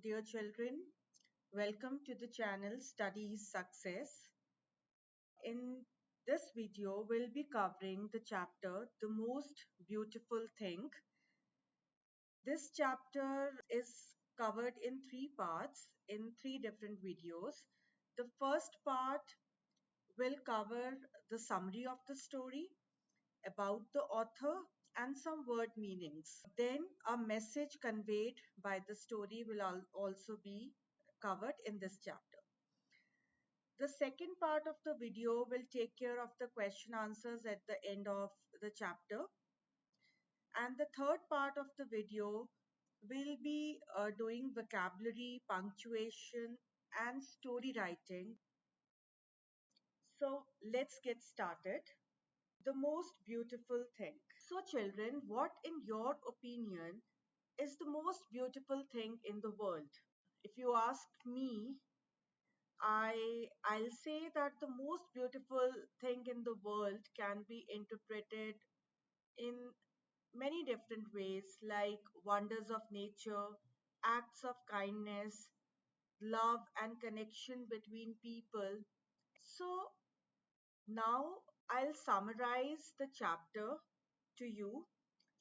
dear children. Welcome to the channel Studies Success. In this video, we'll be covering the chapter The Most Beautiful Thing. This chapter is covered in three parts in three different videos. The first part will cover the summary of the story, about the author, and some word meanings. Then a message conveyed by the story will also be covered in this chapter. The second part of the video will take care of the question answers at the end of the chapter. And the third part of the video will be doing vocabulary, punctuation, and story writing. So let's get started. The most beautiful thing. So, children, what, in your opinion, is the most beautiful thing in the world? If you ask me, I'll say that the most beautiful thing in the world can be interpreted in many different ways, like wonders of nature, acts of kindness, love and connection between people. So now I'll summarize the chapter to you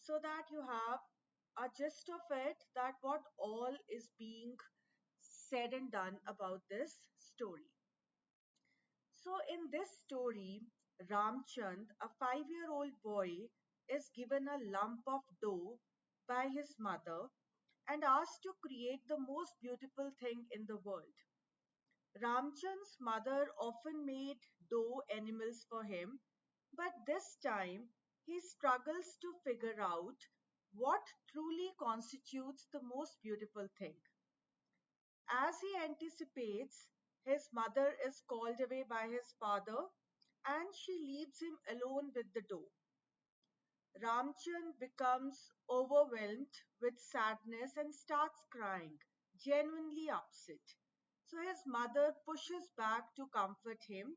so that you have a gist of it, that what all is being said and done about this story. So, in this story, Ramchand, a 5-year-old boy, is given a lump of dough by his mother and asked to create the most beautiful thing in the world. Ramchand's mother often made dough animals for him, but this time he struggles to figure out what truly constitutes the most beautiful thing. As he anticipates, his mother is called away by his father and she leaves him alone with the dough. Ramchand becomes overwhelmed with sadness and starts crying, genuinely upset. So his mother pushes back to comfort him,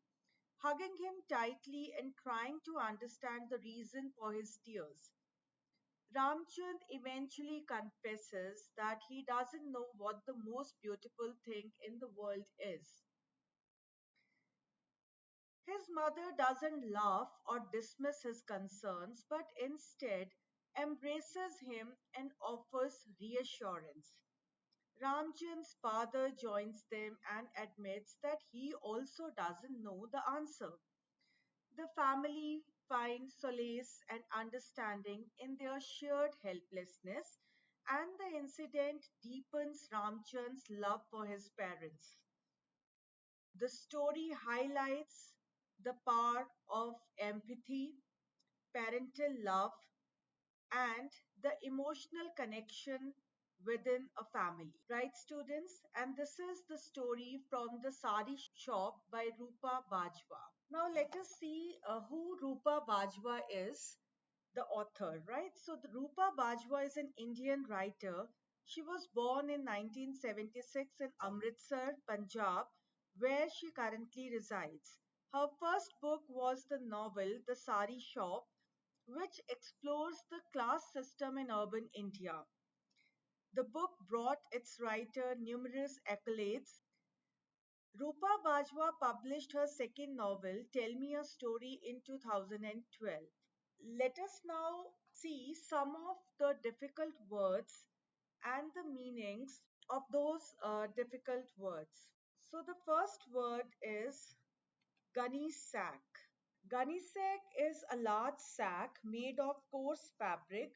hugging him tightly and trying to understand the reason for his tears. Ramchand eventually confesses that he doesn't know what the most beautiful thing in the world is. His mother doesn't laugh or dismiss his concerns, but instead embraces him and offers reassurance. Ramchand's father joins them and admits that he also doesn't know the answer. The family find solace and understanding in their shared helplessness, and the incident deepens Ramchand's love for his parents. The story highlights the power of empathy, parental love, and the emotional connection within a family. Right, students? And this is the story from the Sari Shop by Rupa Bajwa. Now, let us see who Rupa Bajwa is, the author, right? So, the Rupa Bajwa is an Indian writer. She was born in 1976 in Amritsar, Punjab, where she currently resides. Her first book was the novel The Sari Shop, which explores the class system in urban India. The book brought its writer numerous accolades. Rupa Bajwa published her second novel, Tell Me a Story, in 2012. Let us now see some of the difficult words and the meanings of those difficult words. So, the first word is gunny sack. Gunny sack is a large sack made of coarse fabric,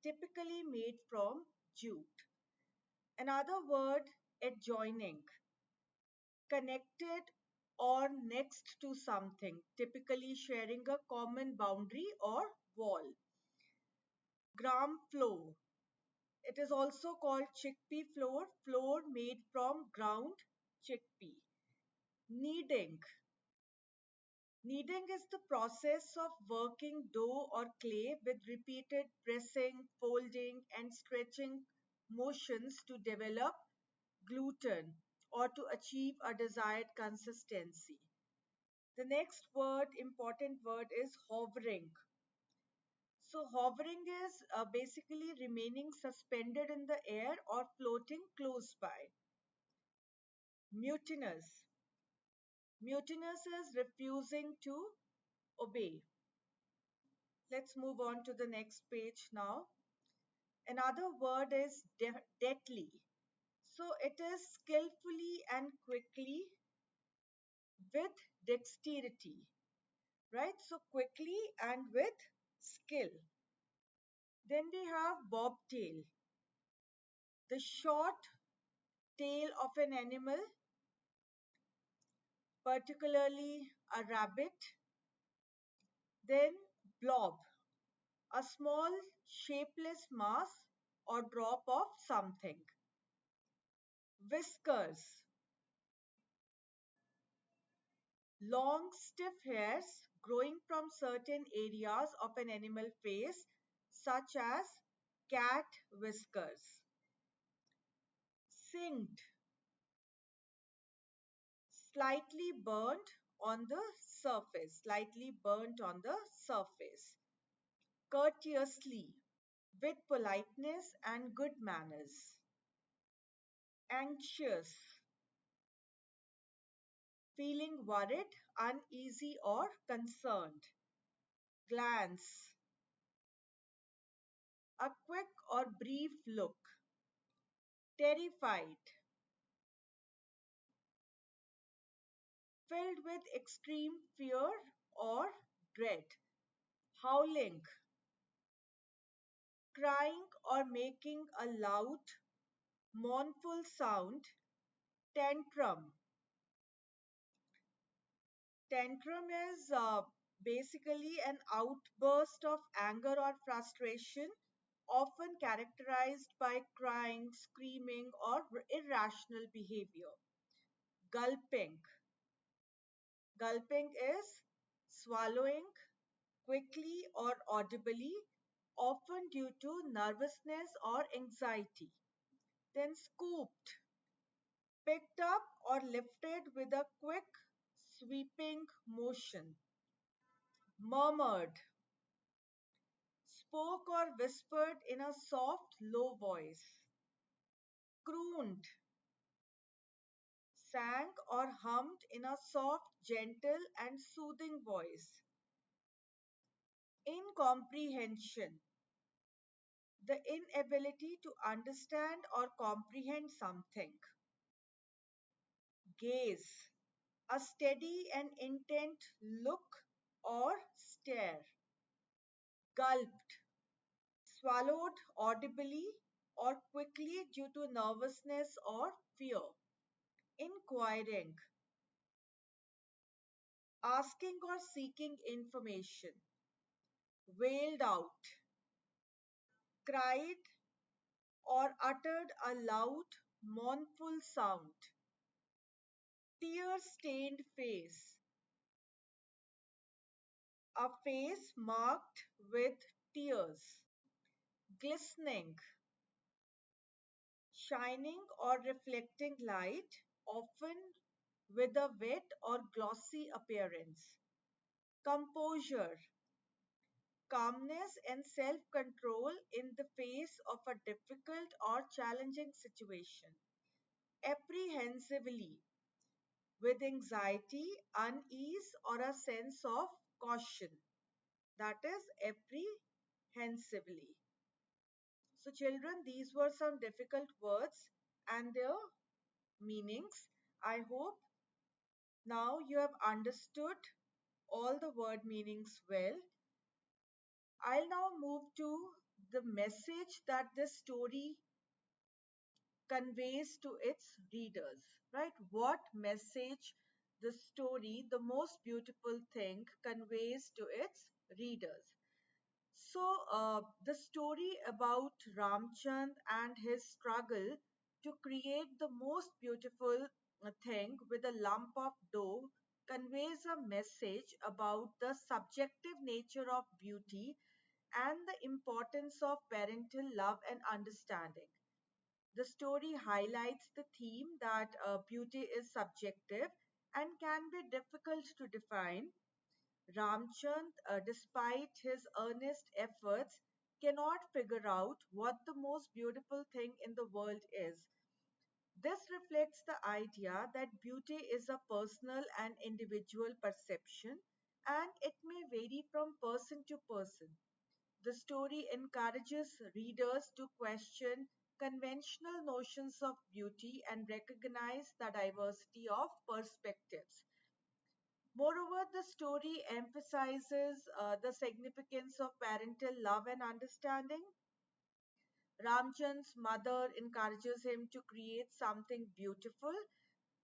typically made from jute. Another word, adjoining, connected or next to something, typically sharing a common boundary or wall. Gram flour. It is also called chickpea flour, flour made from ground chickpea. Kneading. Kneading is the process of working dough or clay with repeated pressing, folding, and stretching motions to develop gluten or to achieve a desired consistency. The next word, important word, is hovering. So, hovering is basically remaining suspended in the air or floating close by. Mutinous. Mutinous is refusing to obey. Let's move on to the next page now. Another word is deadly. So, it is skillfully and quickly with dexterity, right? So, quickly and with skill. Then we have bobtail, the short tail of an animal, particularly a rabbit. Then blob, a small shapeless mass or drop of something. Whiskers, long stiff hairs growing from certain areas of an animal face, such as cat whiskers. Singed, slightly burnt on the surface, slightly burnt on the surface. Courteously, with politeness and good manners. Anxious, feeling worried, uneasy, or concerned. Glance, a quick or brief look. Terrified, filled with extreme fear or dread. Howling, crying or making a loud, mournful sound. Tantrum, tantrum is basically an outburst of anger or frustration, often characterized by crying, screaming, or irrational behavior. Gulping. Gulping is swallowing quickly or audibly, often due to nervousness or anxiety. Then scooped, picked up or lifted with a quick, sweeping motion. Murmured, spoke or whispered in a soft, low voice. Crooned, sang or hummed in a soft, gentle, and soothing voice. Incomprehension, the inability to understand or comprehend something. Gaze, a steady and intent look or stare. Gulped, swallowed audibly or quickly due to nervousness or fear. Inquiring, asking or seeking information. Wailed out, cried or uttered a loud, mournful sound. Tear stained face, a face marked with tears. Glistening, shining or reflecting light, often with a wet or glossy appearance. Composure, calmness and self control in the face of a difficult or challenging situation. Apprehensively, with anxiety, unease, or a sense of caution. That is apprehensively. So, children, these were some difficult words and their meanings. I hope now you have understood all the word meanings well. I'll now move to the message that this story conveys to its readers, right? What message the story, the most beautiful thing, conveys to its readers. So, the story about Ramchand and his struggle to create the most beautiful thing with a lump of dough conveys a message about the subjective nature of beauty and the importance of parental love and understanding. The story highlights the theme that beauty is subjective and can be difficult to define. Ramchand, despite his earnest efforts, cannot figure out what the most beautiful thing in the world is. This reflects the idea that beauty is a personal and individual perception, and it may vary from person to person. The story encourages readers to question conventional notions of beauty and recognize the diversity of perspectives. Moreover, the story emphasizes the significance of parental love and understanding. Ramchand's mother encourages him to create something beautiful,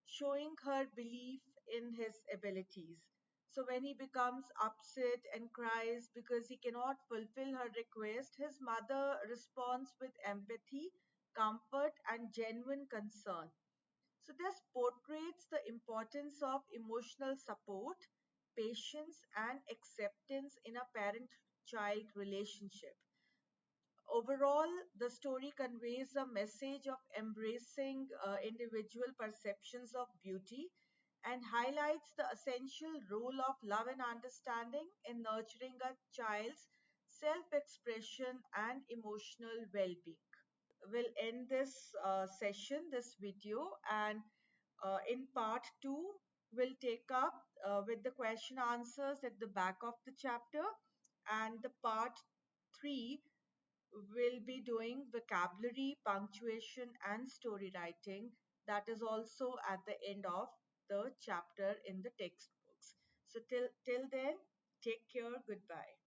showing her belief in his abilities. So when he becomes upset and cries because he cannot fulfill her request, his mother responds with empathy, comfort, and genuine concern. So this portrays the importance of emotional support, patience, and acceptance in a parent child relationship. Overall, the story conveys a message of embracing individual perceptions of beauty and highlights the essential role of love and understanding in nurturing a child's self expression and emotional well being. We'll end this session, this video, and in part two, we'll take up with the question answers at the back of the chapter, and the part three will be doing vocabulary, punctuation, and story writing. That is also at the end of the chapter in the textbooks. So till then, take care. Goodbye.